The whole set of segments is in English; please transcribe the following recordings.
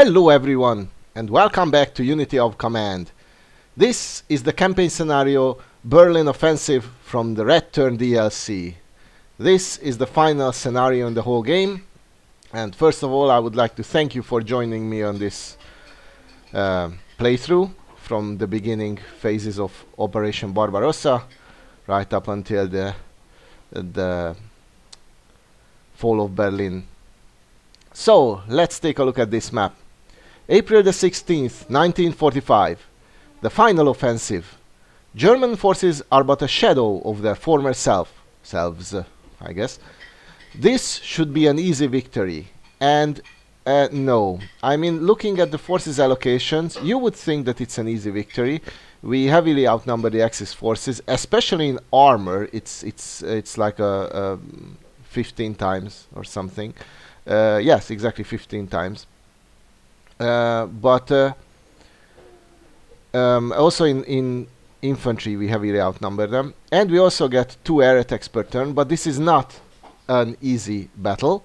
Hello everyone, and welcome back to Unity of Command. This is the campaign scenario Berlin Offensive from the Red Turn DLC. This is the final scenario in the whole game, and first of all I would like to thank you for joining me on this playthrough from the beginning phases of Operation Barbarossa right up until the fall of Berlin. So let's take a look at this map. April the 16th, 1945. The final offensive. German forces are but a shadow of their former selves, I guess. This should be an easy victory. And no. I mean, looking at the forces allocations, you would think that it's an easy victory. We heavily outnumber the Axis forces, especially in armor. It's like a 15 times or something. Yes, exactly 15 times. But also in infantry we heavily outnumber them, and we also get 2 air attacks per turn, but this is not an easy battle.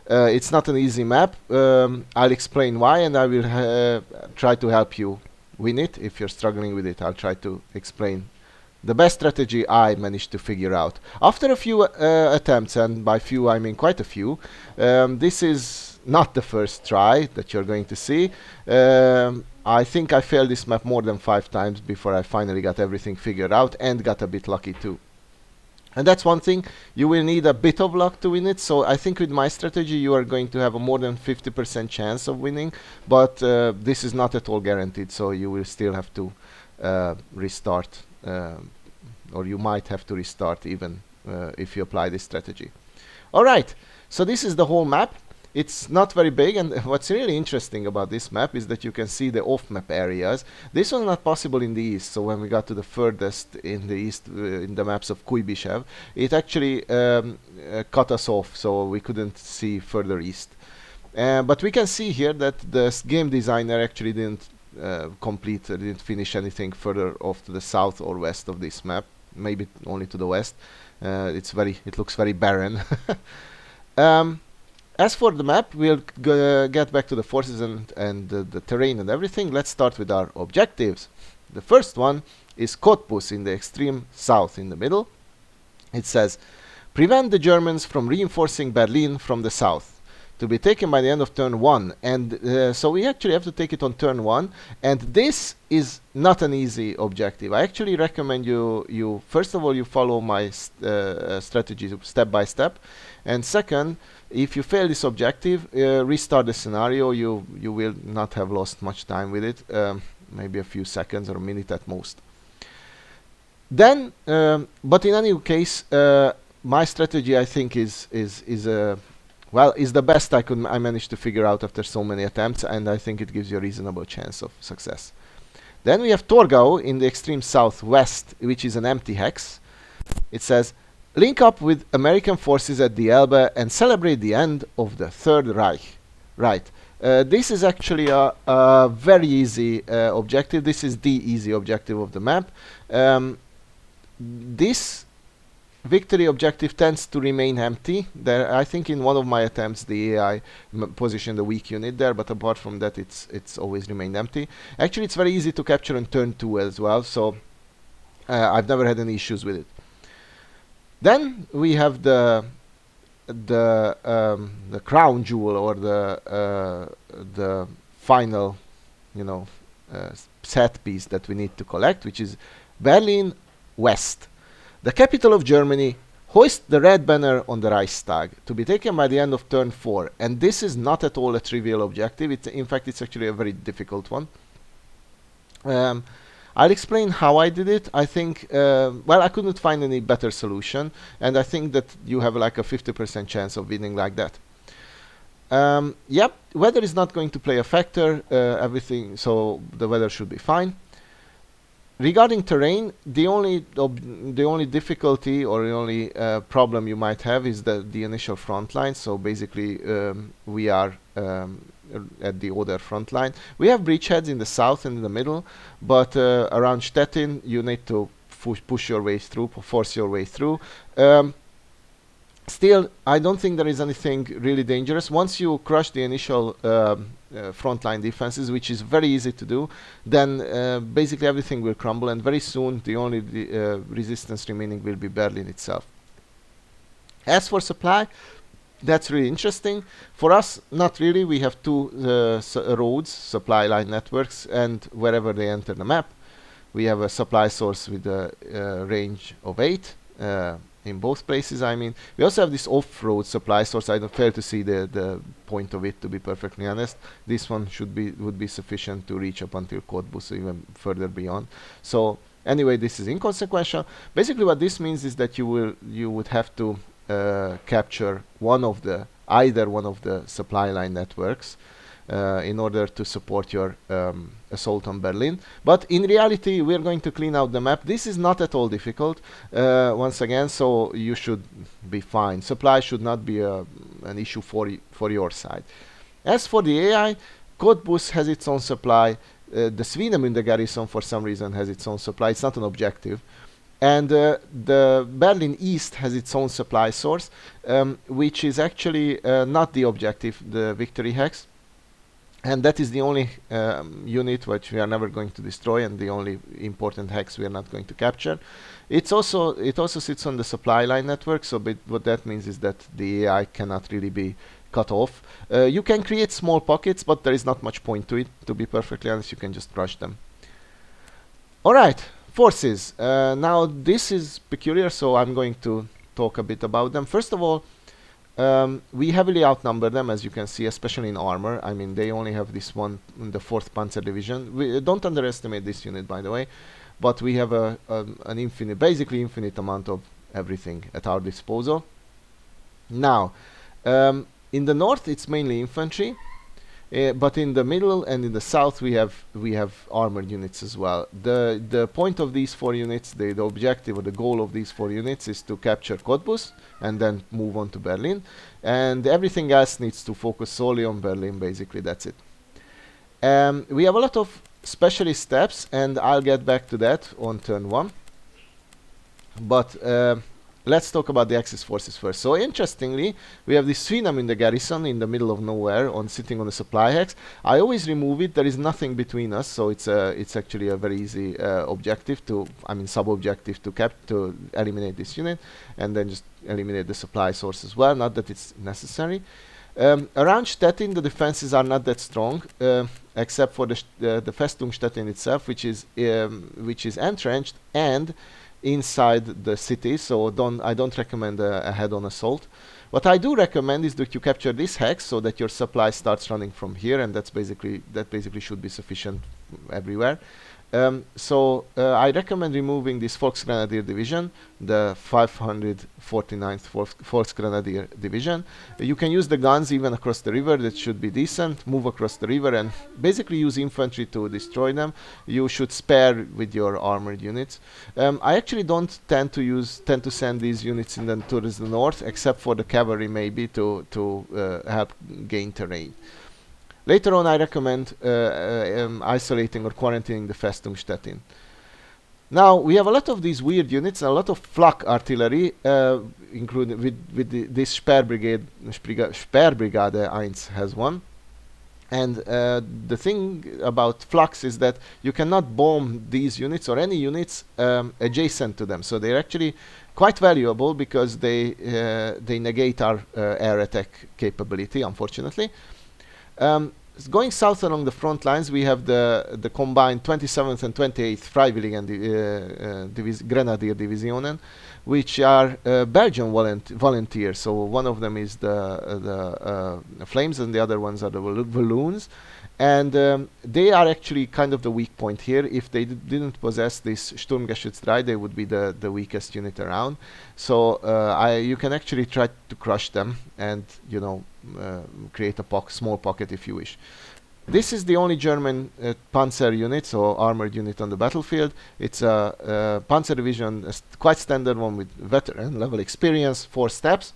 It's not an easy map. I'll explain why, and I will try to help you win it. If you're struggling with it, I'll try to explain the best strategy I managed to figure out. After a few attempts, and by few I mean quite a few, this is not the first try that you're going to see. I think I failed this map more than 5 times before I finally got everything figured out and got a bit lucky too. And that's one thing, you will need a bit of luck to win it, so I think with my strategy you are going to have a more than 50% chance of winning, but this is not at all guaranteed, so you will still have to restart, or you might have to restart even if you apply this strategy. Alright, so this is the whole map. It's not very big, and what's really interesting about this map is that you can see the off-map areas. This was not possible in the east, so when we got to the furthest in the east, in the maps of Kuibyshev, it actually cut us off, so we couldn't see further east. But we can see here that the game designer actually didn't didn't finish anything further off to the south or west of this map, maybe only to the west. It looks very barren. As for the map, we'll get back to the forces and the terrain and everything. Let's start with our objectives. The first one is Cottbus in the extreme south in the middle. It says, prevent the Germans from reinforcing Berlin from the south, to be taken by the end of turn 1. And so we actually have to take it on turn 1, and this is not an easy objective. I actually recommend you first of all, you follow my strategy step by step, and second, if you fail this objective, restart the scenario. You will not have lost much time with it, maybe a few seconds or a minute at most. Then, but in any case, my strategy I think is the best I managed to figure out after so many attempts, and I think it gives you a reasonable chance of success. Then we have Torgau in the extreme southwest, which is an empty hex. It says, link up with American forces at the Elbe and celebrate the end of the Third Reich. Right. This is actually a very easy objective. This is the easy objective of the map. This victory objective tends to remain empty. I think in one of my attempts the AI positioned a weak unit there, but apart from that it's always remained empty. Actually, it's very easy to capture on turn 2 as well, so I've never had any issues with it. Then we have the crown jewel, or the final, set piece that we need to collect, which is Berlin West, the capital of Germany. Hoist the red banner on the Reichstag, to be taken by the end of turn 4. And this is not at all a trivial objective. In fact, it's actually a very difficult one. I'll explain how I did it. I think, I couldn't find any better solution, and I think that you have like a 50% chance of winning like that. Yep, weather is not going to play a factor, so the weather should be fine. Regarding terrain, the only difficulty or the only problem you might have is the initial front line. So basically, we are at the Oder front line. We have breachheads in the south and in the middle, but around Stettin you need to push your way through, force your way through. Still, I don't think there is anything really dangerous. Once you crush the initial frontline defenses, which is very easy to do, then basically everything will crumble, and very soon the only resistance remaining will be Berlin itself. As for supply, that's really interesting. For us, not really. We have two roads, supply line networks, and wherever they enter the map, we have a supply source with a range of 8 in both places. I mean, we also have this off-road supply source. I don't fail to see the point of it, to be perfectly honest. This one would be sufficient to reach up until Cottbus, even further beyond. So anyway, this is inconsequential. Basically, what this means is that you would have to capture either one of the supply line networks in order to support your assault on Berlin. But in reality, we're going to clean out the map. This is not at all difficult, once again, so you should be fine. Supply should not be an issue for your side. As for the AI, Cottbus has its own supply. The Swinemünde garrison, for some reason, has its own supply. It's not an objective. And the Berlin East has its own supply source, which is actually not the objective, the victory hex. And that is the only unit which we are never going to destroy, and the only important hex we are not going to capture. It also sits on the supply line network, so what that means is that the AI cannot really be cut off. You can create small pockets, but there is not much point to it, to be perfectly honest. You can just crush them. Alright, forces. Now this is peculiar, so I'm going to talk a bit about them. First of all, we heavily outnumber them, as you can see, especially in armor. I mean, they only have this one in the 4th Panzer Division. We don't underestimate this unit, by the way, but we have an basically infinite amount of everything at our disposal. Now, in the north, it's mainly infantry, but in the middle and in the south, we have armored units as well. The point of these 4 units, the objective or the goal of these 4 units is to capture Cottbus and then move on to Berlin, and everything else needs to focus solely on Berlin. Basically, that's it. We have a lot of specialist steps, and I'll get back to that on turn 1. But let's talk about the Axis forces first. So interestingly, we have this Swinemünde garrison in the middle of nowhere, sitting on the supply hex. I always remove it. There is nothing between us, so it's actually a very easy objective sub-objective to eliminate this unit, and then just eliminate the supply source as well. Not that it's necessary. Around Stettin, the defenses are not that strong, except for the Festung Stettin itself, which is entrenched and inside the city, so I don't recommend a head-on assault. What I do recommend is that you capture this hex so that your supply starts running from here, and that basically should be sufficient everywhere. I recommend removing this Volksgrenadier division, the 549th Volksgrenadier division. You can use the guns even across the river. That should be decent. Move across the river and basically use infantry to destroy them. You should spare with your armored units. I actually don't tend to send these units towards the north, except for the cavalry maybe to help gain terrain. Later on, I recommend isolating or quarantining the Festung Stettin. Now, we have a lot of these weird units, a lot of flak artillery, including with this Sperrbrigade 1 has one. And the thing about flaks is that you cannot bomb these units or any units adjacent to them. So they're actually quite valuable because they negate our air attack capability, unfortunately. Going south along the front lines, we have the combined 27th and 28th Freiwilligen Grenadier Divisionen, which are Belgian volunteers. So one of them is the Flames, and the other ones are the Walloons. And they are actually kind of the weak point here. If they didn't possess this Sturmgeschütz 3, they would be the weakest unit around. So you can actually try to crush them and, create a small pocket if you wish. This is the only German Panzer unit, so armored unit on the battlefield. It's a Panzer division, quite standard one with veteran level experience, 4 steps,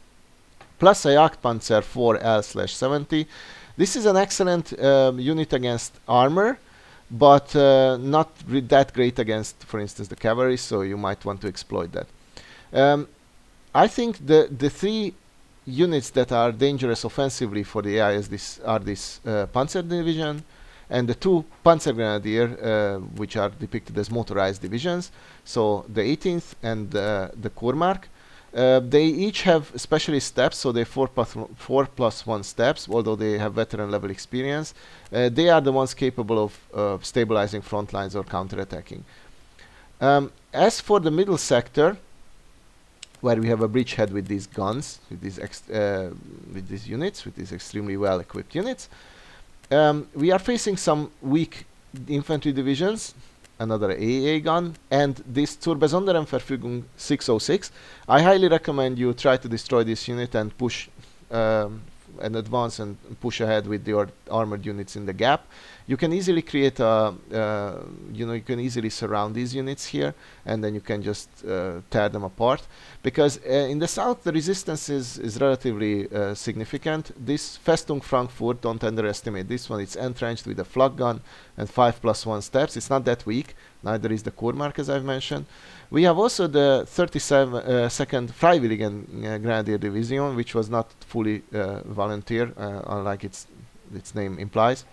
plus a Jagdpanzer 4L/70. This is an excellent unit against armor, but not that great against, for instance, the cavalry, so you might want to exploit that. I think the three units that are dangerous offensively for the AI is this Panzer division and the two Panzergrenadier, which are depicted as motorized divisions. So the 18th and the Kurmark. They each have specialist steps, so they 4+1 steps, although they have veteran level experience. They are the ones capable of stabilizing front lines or counterattacking. As for the middle sector, where we have a bridgehead with these guns, with these units, with these extremely well equipped units, we are facing some weak infantry divisions, another AA gun, and this zur besonderen Verfügung 606. I highly recommend you try to destroy this unit and push and advance and push ahead with your armored units in the gap. You can easily create a, you can easily surround these units here, and then you can just tear them apart. Because in the south, the resistance is relatively significant. This Festung Frankfurt, don't underestimate this one. It's entrenched with a flak gun and 5+1 steps. It's not that weak. Neither is the Kurmark, as I've mentioned. We have also the 32nd Freiwilligen Grenadier Division, which was not fully volunteer, unlike its name implies.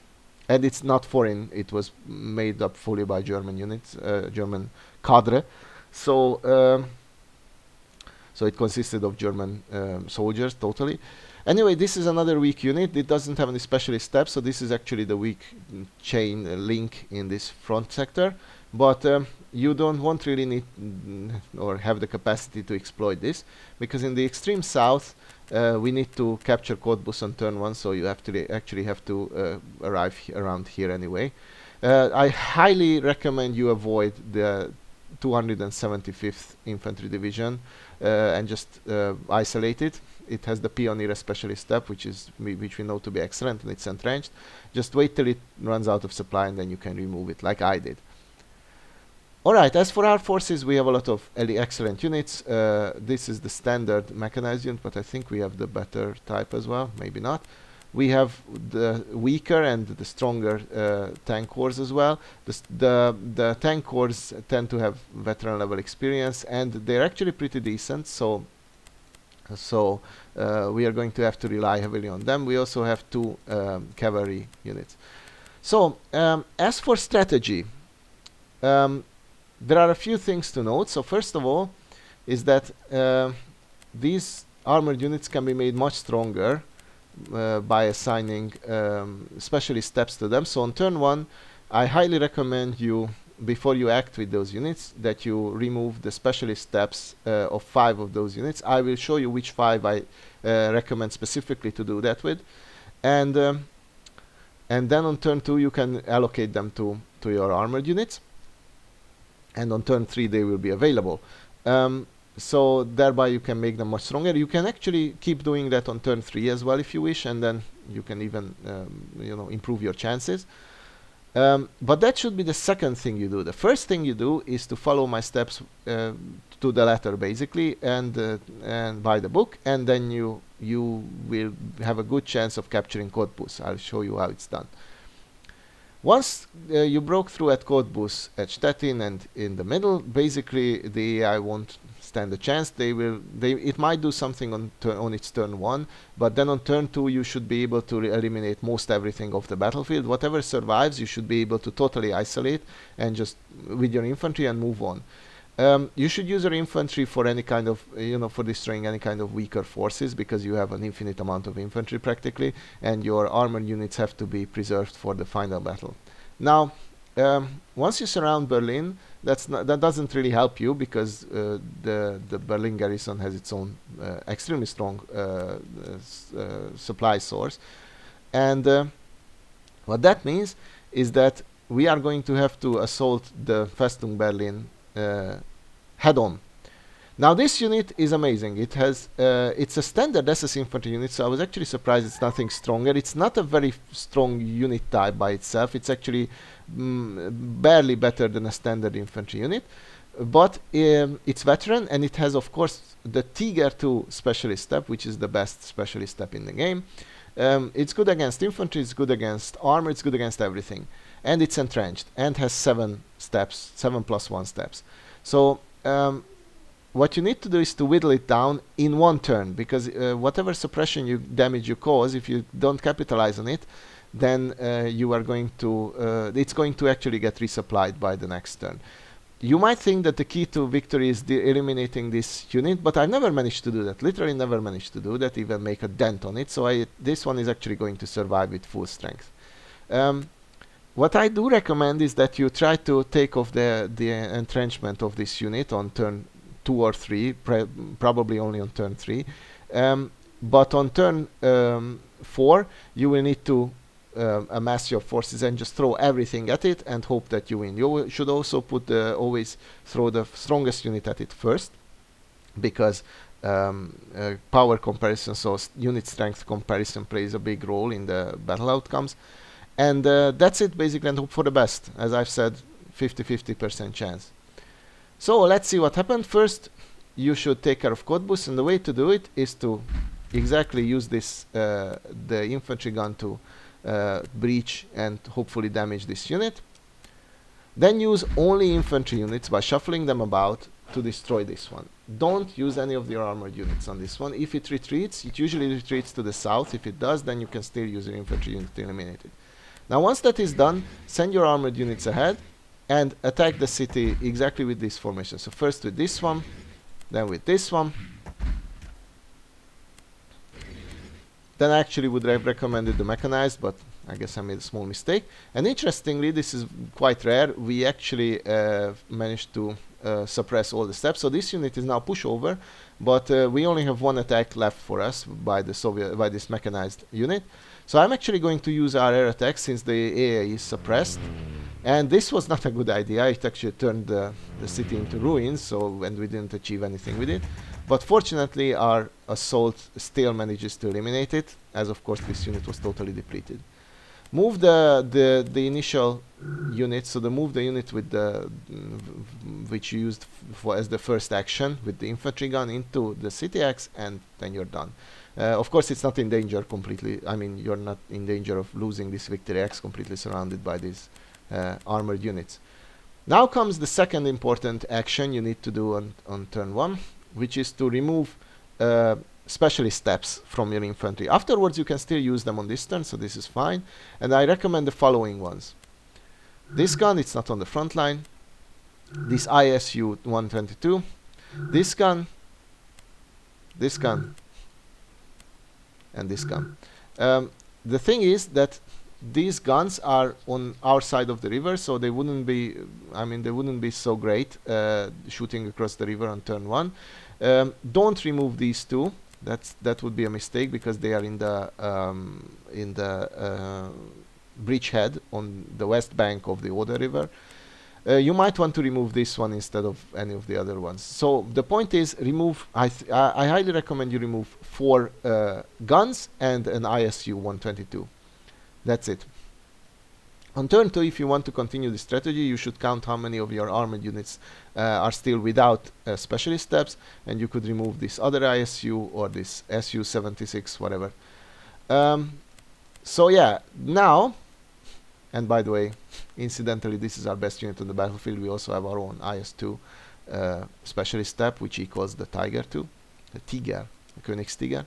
And it's not foreign. It was made up fully by German units, German cadre. So it consisted of German soldiers totally. Anyway, this is another weak unit. It doesn't have any specialist steps, so this is actually the weak chain link in this front sector. But you won't really need or have the capacity to exploit this, because in the extreme south we need to capture Cottbus on turn 1, so you actually have to arrive around here anyway. I highly recommend you avoid the 275th Infantry Division and just isolate it. It has the Pioneer specialist step, which we know to be excellent, and it's entrenched. Just wait till it runs out of supply, and then you can remove it, like I did. Alright, as for our forces, we have a lot of excellent units. This is the standard mechanized unit, but I think we have the better type as well, maybe not. We have the weaker and the stronger tank corps as well. The tank corps tend to have veteran level experience, and they're actually pretty decent, so we are going to have to rely heavily on them. We also have two cavalry units. So, as for strategy, there are a few things to note. So first of all is that these armored units can be made much stronger by assigning specialist steps to them. So on turn 1, I highly recommend you, before you act with those units, that you remove the specialist steps of 5 of those units. I will show you which 5 I recommend specifically to do that with. And then on turn 2 you can allocate them to your armored units. And on turn 3 they will be available. So thereby you can make them much stronger. You can actually keep doing that on turn 3 as well if you wish, and then you can even improve your chances. But that should be the second thing you do. The first thing you do is to follow my steps to the letter, basically, and by the book, and then you will have a good chance of capturing Cottbus. I'll show you how it's done. Once you broke through at Cottbus, at Stettin, and in the middle, basically the AI won't stand a chance. It might do something on its turn 1, but then on turn 2 you should be able to eliminate most everything off the battlefield. Whatever survives, you should be able to totally isolate and just with your infantry and move on. You should use your infantry for any kind of, for destroying any kind of weaker forces, because you have an infinite amount of infantry practically, and your armored units have to be preserved for the final battle. Now, once you surround Berlin, that doesn't really help you, because the Berlin garrison has its own extremely strong supply source, and what that means is that we are going to have to assault the Festung Berlin head-on. Now this unit is amazing. It has it's a standard SS infantry unit, so I was actually surprised it's nothing stronger. It's not a very strong unit type by itself. It's actually barely better than a standard infantry unit, but it's veteran, and it has of course the Tiger 2 specialist step, which is the best specialist step in the game. It's good against infantry, it's good against armor, it's good against everything. And it's entrenched and has 7 steps, 7+1 steps. So what you need to do is to whittle it down in one turn, because whatever suppression damage you cause, if you don't capitalize on it, then you are going to it's going to actually get resupplied by the next turn. You might think that the key to victory is eliminating this unit, but I never managed to do that. Literally never managed to do that, even make a dent on it. So this one is actually going to survive with full strength. What I do recommend is that you try to take off the entrenchment of this unit on turn 2 or 3, probably only on turn 3. But on turn 4, you will need to amass your forces and just throw everything at it and hope that you win. You should also put always throw the strongest unit at it first, because power comparison, so unit strength comparison, plays a big role in the battle outcomes. And that's it basically, and hope for the best. As I've said, 50-50% chance. So let's see what happened. First, you should take care of Cottbus, and the way to do it is to exactly use this the infantry gun to breach and hopefully damage this unit. Then use only infantry units by shuffling them about to destroy this one. Don't use any of your armored units on this one. If it retreats, it usually retreats to the south. If it does, then you can still use your infantry unit to eliminate it. Now once that is done, send your armored units ahead and attack the city exactly with this formation. So first with this one, then with this one. Then I actually would have recommended the mechanized, but I guess I made a small mistake. And interestingly, this is quite rare, we actually managed to suppress all the steps. So this unit is now pushover, but we only have one attack left for us by this mechanized unit. So I'm actually going to use our air attack since the AA is suppressed. And this was not a good idea. It actually turned the city into ruins, and we didn't achieve anything with it. But fortunately, our assault still manages to eliminate it, as of course this unit was totally depleted. Move the initial unit, so move the unit with which you used as the first action with the infantry gun into the city axe, and then you're done. Of course, it's not in danger completely. I mean, you're not in danger of losing this victory axe, completely surrounded by these armored units. Now comes the second important action you need to do on turn 1, which is to remove specialist steps from your infantry. Afterwards, you can still use them on this turn, so this is fine. And I recommend the following ones. This gun, it's not on the front line. This ISU 122. This gun, and this gun. The thing is that these guns are on our side of the river, so they wouldn't be, they wouldn't be so great shooting across the river on turn 1. Don't remove these two. That would be a mistake, because they are in the bridgehead on the west bank of the Oder River. You might want to remove this one instead of any of the other ones. So the point is, remove. I highly recommend you remove 4 guns and an ISU 122. That's it. On turn 2, if you want to continue the strategy, you should count how many of your armored units are still without specialist steps, and you could remove this other ISU or this SU-76, whatever. So yeah, now, and by the way, incidentally, this is our best unit on the battlefield. We also have our own IS-2 specialist step, which equals the Tiger 2, the Tiger, the Königstiger.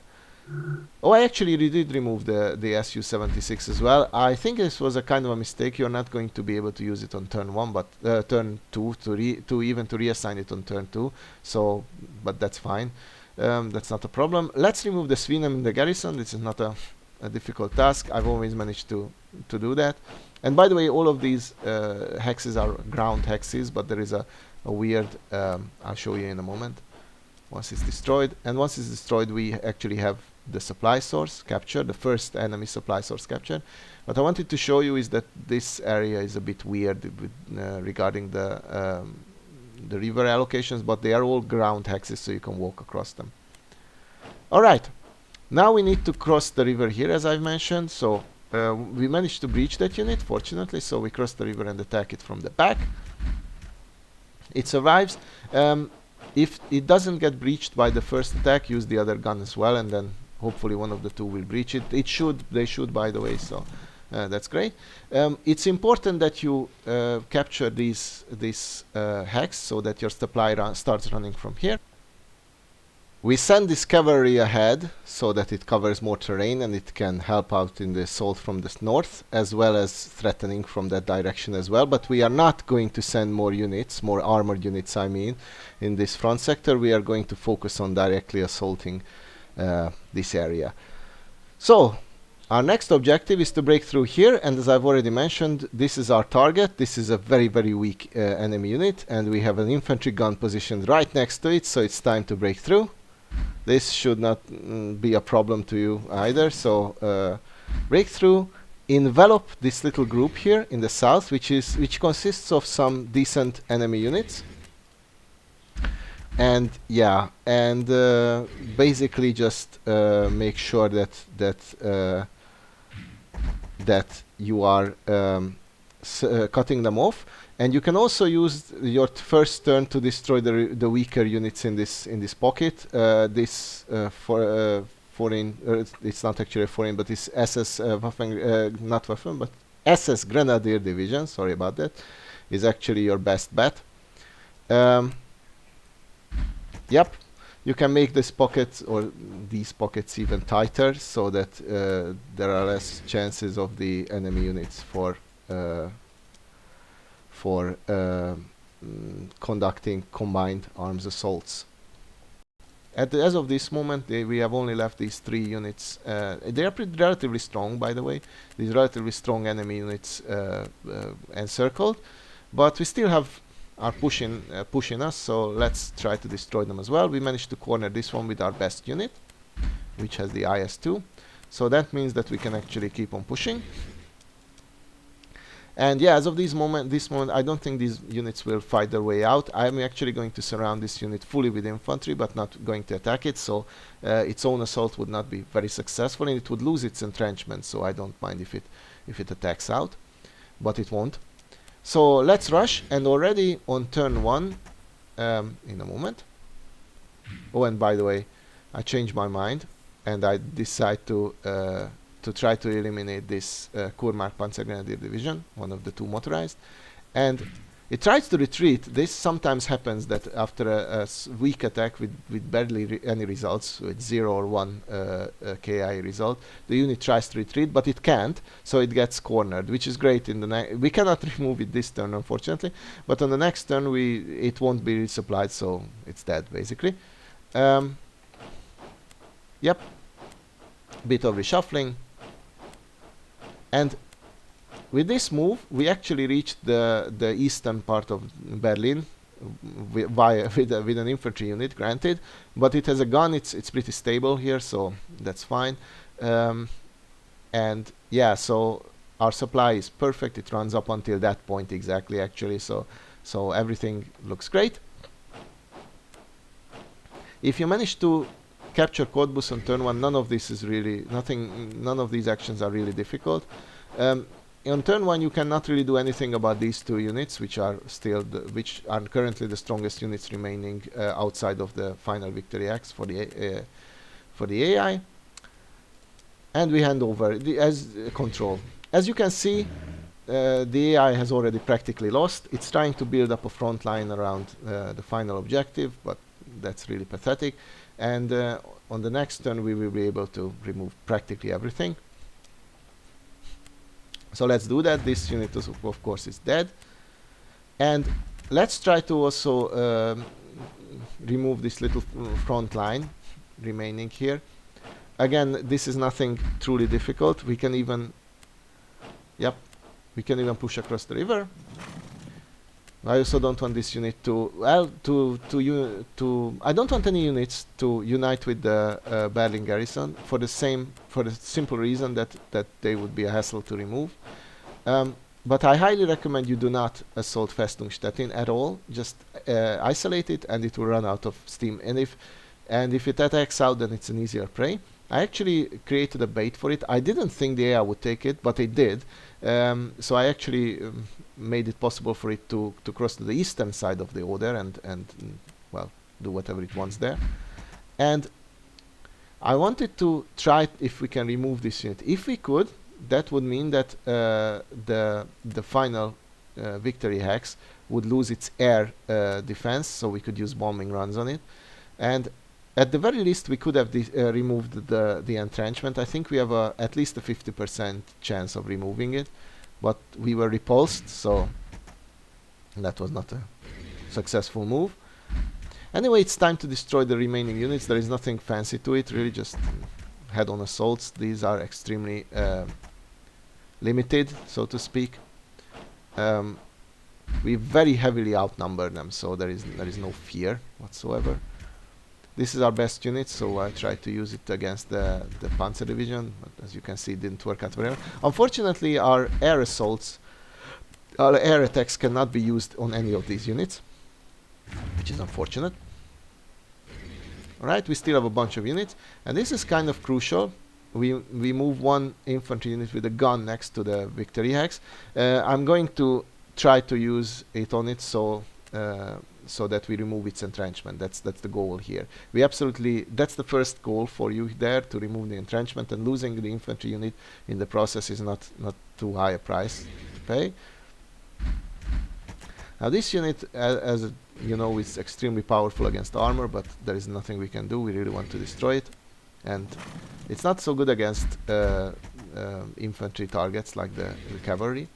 Oh, I actually did remove the SU-76 as well. I think this was a kind of a mistake. You're not going to be able to use it on turn 1, but turn 2 to even reassign it on turn 2. So, but that's fine. That's not a problem. Let's remove the Swinem in the garrison. This is not a difficult task. I've always managed to do that. And by the way, all of these hexes are ground hexes, but there is a weird. I'll show you in a moment. Once it's destroyed, and once it's destroyed, we actually have the supply source captured, the first enemy supply source captured. What I wanted to show you is that this area is a bit weird with, regarding the river allocations, but they are all ground hexes, so you can walk across them. All right, now we need to cross the river here, as I've mentioned. So we managed to breach that unit, fortunately. So we cross the river and attack it from the back. It survives. If it doesn't get breached by the first attack, use the other gun as well, and then hopefully one of the two will breach it. They should, by the way, so that's great. It's important that you capture this hex so that your supply starts running from here. We send this cavalry ahead so that it covers more terrain and it can help out in the assault from the north, as well as threatening from that direction as well. But we are not going to send more units, more armored units I mean, in this front sector. We are going to focus on directly assaulting this area. So our next objective is to break through here, and as I've already mentioned, this is our target. This is a very, very weak enemy unit, and we have an infantry gun positioned right next to it, so it's time to break through. This should not be a problem to you either, so break through, envelop this little group here in the south, which consists of some decent enemy units. And yeah, and basically just make sure that you are cutting them off, and you can also use your first turn to destroy the weaker units in this pocket. This foreign, it's not actually a foreign, but it's SS Waffen, not Waffen, but SS Grenadier Division. Sorry about that. Is actually your best bet. Yep. You can make this pocket or these pockets even tighter so that there are less chances of the enemy units for conducting combined arms assaults. As of this moment, we have only left these 3 units. They are relatively strong, by the way. These relatively strong enemy units encircled, but we still are pushing us, so let's try to destroy them as well. We managed to corner this one with our best unit, which has the IS-2, so that means that we can actually keep on pushing. And yeah, as of this moment, I don't think these units will fight their way out. I'm actually going to surround this unit fully with infantry, but not going to attack it, so its own assault would not be very successful, and it would lose its entrenchment, so I don't mind if it attacks out, but it won't. So let's rush, and already on turn 1, in a moment. Oh, and by the way, I changed my mind, and I decide to try to eliminate this Kurmark Panzergrenadier Division, one of the 2 motorized, and it tries to retreat. This sometimes happens that after a weak attack with barely any results, with 0 or 1 KI result, the unit tries to retreat, but it can't, so it gets cornered, which is great. We cannot remove it this turn, unfortunately, but on the next turn it won't be resupplied, so it's dead, basically. Yep. Bit of reshuffling. And with this move, we actually reached the eastern part of Berlin with an infantry unit, granted, but it has a gun. It's pretty stable here, so that's fine. And yeah, so our supply is perfect. It runs up until that point exactly, actually. So everything looks great. If you manage to capture Cottbus on turn 1, none of this is really none of these actions are really difficult. On turn 1, you cannot really do anything about these 2 units, which are currently the strongest units remaining outside of the final victory axe for the AI. And we hand over as control. As you can see, the AI has already practically lost. It's trying to build up a front line around the final objective, but that's really pathetic. And on the next turn, we will be able to remove practically everything. So let's do that. This unit, of course, is dead. And let's try to also remove this little front line remaining here. Again, this is nothing truly difficult. We can even push across the river. I also don't want this unit to, well, I don't want any units to unite with the Berlin garrison for the simple reason that they would be a hassle to remove. But I highly recommend you do not assault Festung Stettin at all. Just isolate it, and it will run out of steam. And if it attacks out, then it's an easier prey. I actually created a bait for it. I didn't think the AI would take it, but it did. So I actually made it possible for it to cross to the eastern side of the Oder and well, do whatever it wants there. And I wanted to try if we can remove this unit. If we could, that would mean that the final victory hex would lose its air defense, so we could use bombing runs on it. And At the very least, we could have removed the entrenchment. I think we have at least a 50% chance of removing it, but we were repulsed, so that was not a successful move. Anyway, it's time to destroy the remaining units. There is nothing fancy to it, really just head-on assaults. These are extremely limited, so to speak. We very heavily outnumber them, so there is no fear whatsoever. This is our best unit, so I tried to use it against the Panzer Division, but as you can see, it didn't work out very well. Unfortunately, our air assaults, our air attacks cannot be used on any of these units, which is unfortunate. Alright, we still have a bunch of units, and this is kind of crucial. We move one infantry unit with a gun next to the victory hex. I'm going to try to use it on it so that we remove its entrenchment. That's the goal here. That's the first goal for you there, to remove the entrenchment, and losing the infantry unit in the process is not too high a price to pay. Now this unit, as you know, is extremely powerful against armor, but there is nothing we can do. We really want to destroy it, and it's not so good against infantry targets like the cavalry.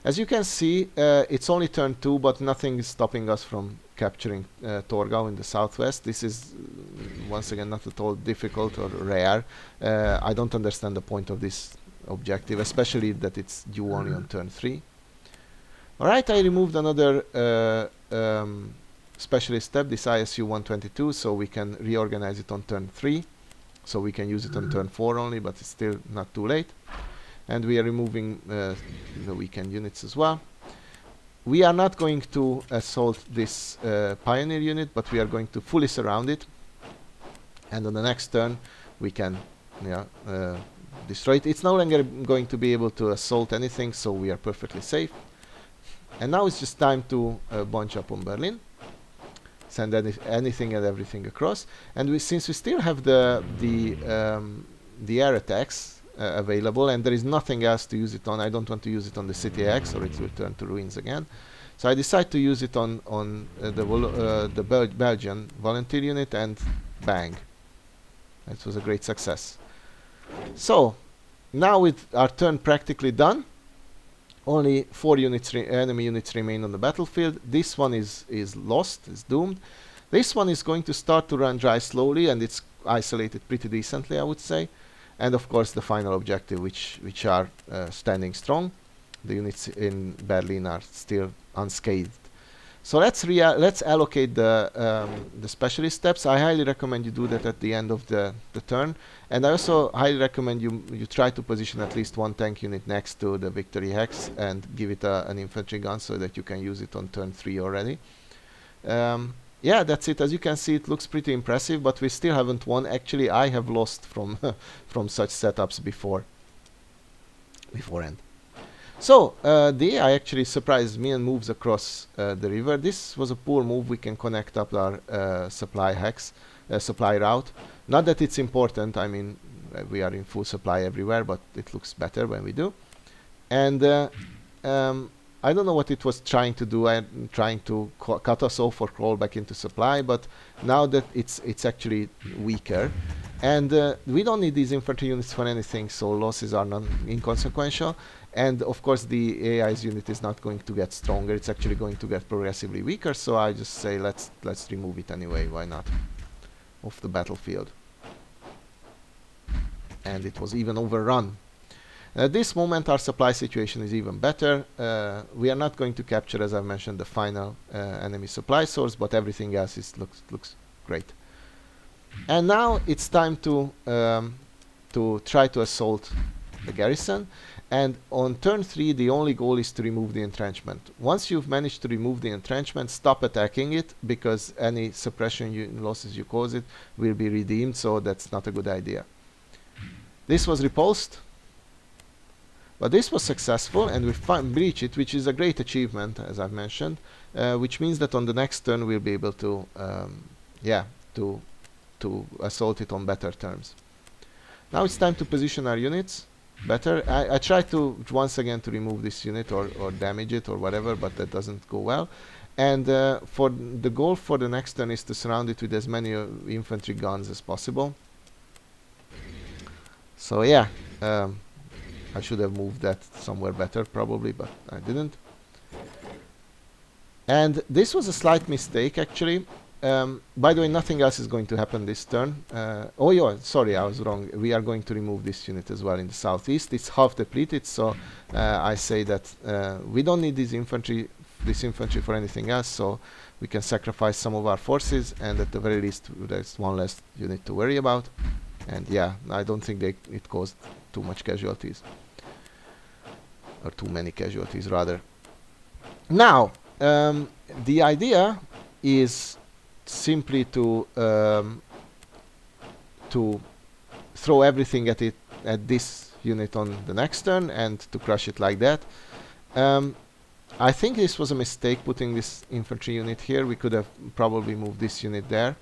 As you can see, it's only turn 2, but nothing is stopping us from capturing Torgau in the southwest. This is once again not at all difficult or rare. I don't understand the point of this objective, especially that it's due only on turn 3. Alright, I removed another specialist step, this ISU 122, so we can reorganize it on turn 3. So we can use it on turn 4 only, but it's still not too late. And we are removing the weakened units as well. We are not going to assault this pioneer unit, but we are going to fully surround it. And on the next turn, we can destroy it. It's no longer going to be able to assault anything, so we are perfectly safe. And now it's just time to bunch up on Berlin. Send anything and everything across. And since we still have the air attacks available, and there is nothing else to use it on. I don't want to use it on the City X, or it will turn to ruins again. So I decide to use it on the Belgian volunteer unit, and bang, it was a great success. So now with our turn practically done, only 4 enemy units remain on the battlefield. This one is lost, is doomed. This one is going to start to run dry slowly, and it's isolated pretty decently, I would say. And of course the final objective, which are standing strong. The units in Berlin are still unscathed. So let's allocate the specialist steps. I highly recommend you do that at the end of the turn, and I also highly recommend you try to position at least one tank unit next to the victory hex and give it an infantry gun so that you can use it on turn 3 already. Yeah, that's it. As you can see, it looks pretty impressive, but we still haven't won. Actually, I have lost from from such setups beforehand. So the AI actually surprised me and moves across the river. This was a poor move. We can connect up our supply route. Not that it's important. I mean, we are in full supply everywhere, but it looks better when we do. And I don't know what it was trying to do. Trying to cut us off or crawl back into supply, but now that it's actually weaker, and we don't need these infantry units for anything, so losses are inconsequential. And of course the AI's unit is not going to get stronger, it's actually going to get progressively weaker, so I just say let's remove it anyway, why not, off the battlefield. And it was even overrun. At this moment our supply situation is even better. We are not going to capture, as I mentioned, the final enemy supply source, but everything else looks great. And now it's time to try to assault the garrison. And on turn 3 the only goal is to remove the entrenchment. Once you've managed to remove the entrenchment, stop attacking it, because any suppression losses you cause it will be redeemed, so that's not a good idea. This was repulsed, but this was successful, and we breach it, which is a great achievement, as I've mentioned, which means that on the next turn we'll be able to to assault it on better terms. Now it's time to position our units better. I tried to once again to remove this unit or damage it or whatever, but that doesn't go well. And for the goal for the next turn is to surround it with as many infantry guns as possible. So yeah, I should have moved that somewhere better probably, but I didn't. And this was a slight mistake actually. By the way, nothing else is going to happen this turn. Oh yeah, sorry, I was wrong. We are going to remove this unit as well in the southeast. It's half depleted, so I say that we don't need this infantry for anything else, so we can sacrifice some of our forces, and at the very least there's one less unit to worry about. And yeah, I don't think it caused too much casualties, or too many casualties rather. Now, the idea is simply to throw everything at this unit on the next turn and to crush it like that. I think this was a mistake putting this infantry unit here. We could have probably moved this unit there.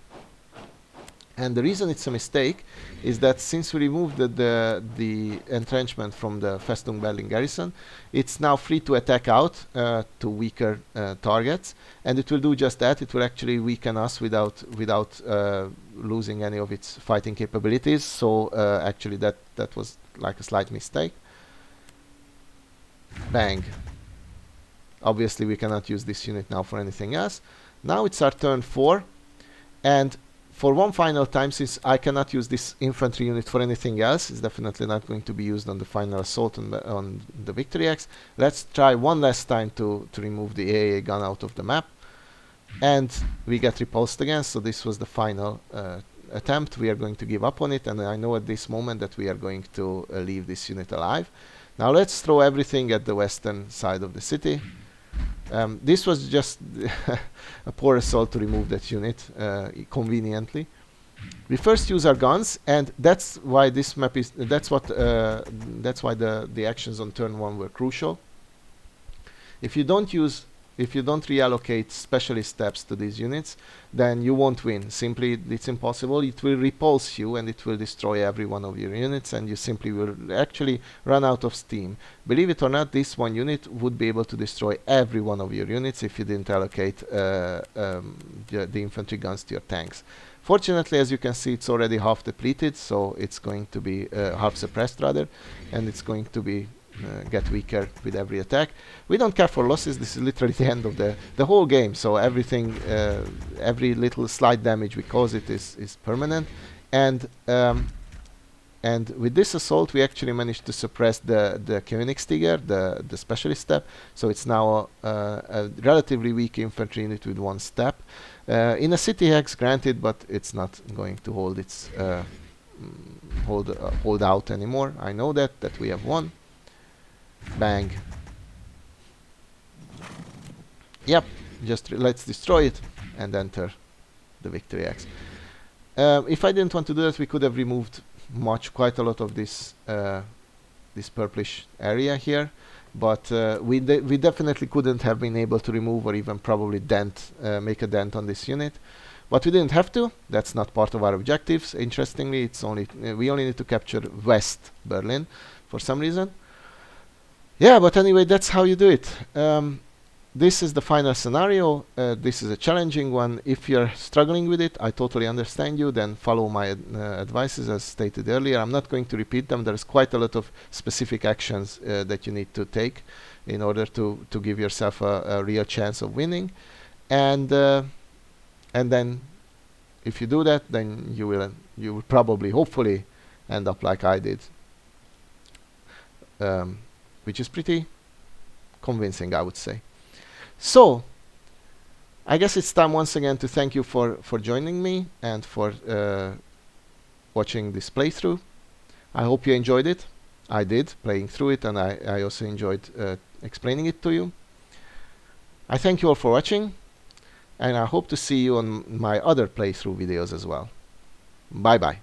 And the reason it's a mistake is that since we removed the entrenchment from the Festung Berlin garrison, it's now free to attack out to weaker targets, and it will do just that. It will actually weaken us without losing any of its fighting capabilities. So actually that was like a slight mistake. Bang. Obviously we cannot use this unit now for anything else. Now it's our turn 4, and for one final time, since I cannot use this infantry unit for anything else, it's definitely not going to be used on the final assault on the Victory Axe. Let's try one last time to remove the AAA gun out of the map. And we get repulsed again, so this was the final attempt. We are going to give up on it, and I know at this moment that we are going to leave this unit alive. Now let's throw everything at the western side of the city. This was just a poor assault to remove that unit conveniently. We first use our guns, and that's why this map is. That's why the actions on turn 1 were crucial. If you don't reallocate specialist steps to these units, then you won't win. Simply, it's impossible. It will repulse you, and it will destroy every one of your units, and you simply will actually run out of steam. Believe it or not, this one unit would be able to destroy every one of your units if you didn't allocate the infantry guns to your tanks. Fortunately, as you can see, it's already half depleted, so it's going to be half suppressed rather, and it's going to be get weaker with every attack. We don't care for losses. This is literally the end of the whole game, so everything, every little slight damage we cause it is permanent. And with this assault we actually managed to suppress the Königstiger, the specialist step, so it's now a relatively weak infantry unit with 1 step. In a city hex, granted, but it's not going to hold its hold out anymore. I know that we have won. Bang. Yep, just let's destroy it and enter the Victory Axe. If I didn't want to do that, we could have removed quite a lot of this this purplish area here, but we definitely couldn't have been able to remove or even probably make a dent on this unit. But we didn't have to. That's not part of our objectives. Interestingly, it's we only need to capture West Berlin for some reason. Yeah, but anyway, that's how you do it. This is the final scenario. This is a challenging one. If you're struggling with it, I totally understand you. Then follow my advices as stated earlier. I'm not going to repeat them. There's quite a lot of specific actions that you need to take in order to give yourself a real chance of winning. And then if you do that, then you will probably, hopefully, end up like I did. Which is pretty convincing, I would say. So, I guess it's time once again to thank you for joining me and for watching this playthrough. I hope you enjoyed it. I did, playing through it, and I also enjoyed explaining it to you. I thank you all for watching, and I hope to see you on my other playthrough videos as well. Bye bye.